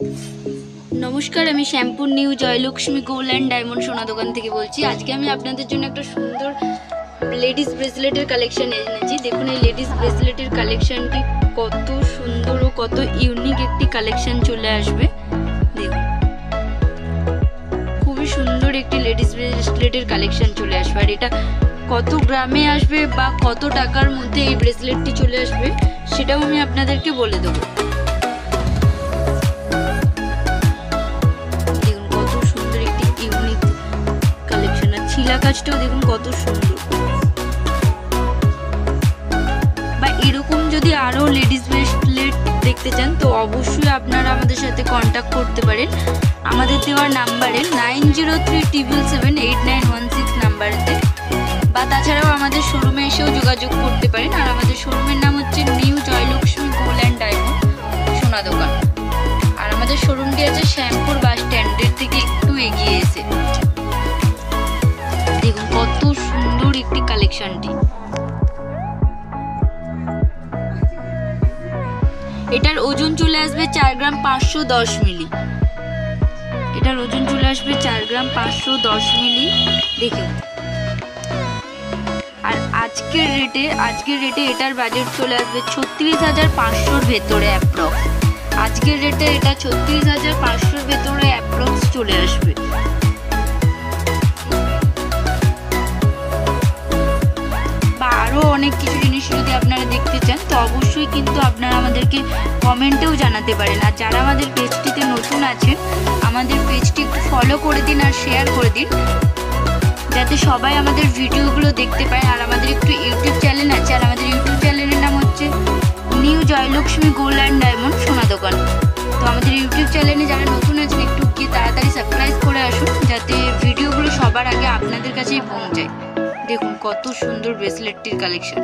নমস্কার, আমি Shyampur new Jayalakshmi gold and diamond সোনা দোকান থেকে বলছি। আজকে আমি আপনাদের জন্য একটা সুন্দর লেডিস ব্রেসলেটের কালেকশন এনেছি। দেখুন এই লেডিস ব্রেসলেটের কালেকশনটি কত সুন্দর ও কত ইউনিক একটি কালেকশন চলে আসবে। দেখুন খুবই সুন্দর একটি লেডিস ব্রেসলেটের কালেকশন চলে আসবে। আর এটা কত গ্রামে আসবে বা কত টাকার মধ্যে এই ব্রেসলেটটি চলে আসবে সেটাও আমি আপনাদেরকে বলে দেবো। ছিলা কাজটাও দেখুন কত সুন্দর। বা এরকম যদি আরো লেডিস ব্রেসলেট দেখতে চান তো অবশ্যই আপনারা আমাদের সাথে কন্ট্যাক্ট করতে পারেন আমাদের দেওয়ার নাম্বারে 9037778916 নাম্বারেতে, বা তাছাড়াও আমাদের শোরুমে এসেও যোগাযোগ করতে পারেন। আর আমাদের শোরুমের নাম হচ্ছে new Jayalakshmi gold and diamond সোনা দোকান। আর আমাদের শোরুমটি আছে শ্যামপুর বাস স্ট্যান্ডের থেকে একটু এগিয়ে এসে। দেখুন কত সুন্দর একটি কালেকশনটি। এটার ওজন চলে আসবে 4 গ্রাম 510 মিলি। এটার ওজন চলে আসবে 4 গ্রাম 510 মিলি। দেখুন আর আজকের রেটে এটার বাজেট চলে আসবে 36,500-র ভেতরে অ্যাপ্রক্স। আজকের রেটে এটা 36,500-র ভেতরে অ্যাপ্রক্স চলে আসবে। আরও অনেক কিছু জিনিস যদি আপনারা দেখতে চান তো অবশ্যই কিন্তু আপনারা আমাদেরকে কমেন্টেও জানাতে পারেন। আর যারা আমাদের পেজটিতে নতুন আছেন আমাদের পেজটি একটু ফলো করে দিন আর শেয়ার করে দিন যাতে সবাই আমাদের ভিডিওগুলো দেখতে পায়। আর আমাদের একটু ইউটিউব চ্যানেল আছে, আর আমাদের ইউটিউব চ্যানেলের নাম হচ্ছে new Jayalakshmi gold and diamond সোনা দোকান। তো আমাদের ইউটিউব চ্যানেলে যারা নতুন আছেন একটু গিয়ে তাড়াতাড়ি সাবস্ক্রাইব করে আসুন যাতে ভিডিওগুলো সবার আগে আপনাদের কাছেই পৌঁছায়। দেখুন কত সুন্দর ব্রেসলেটটির কালেকশন।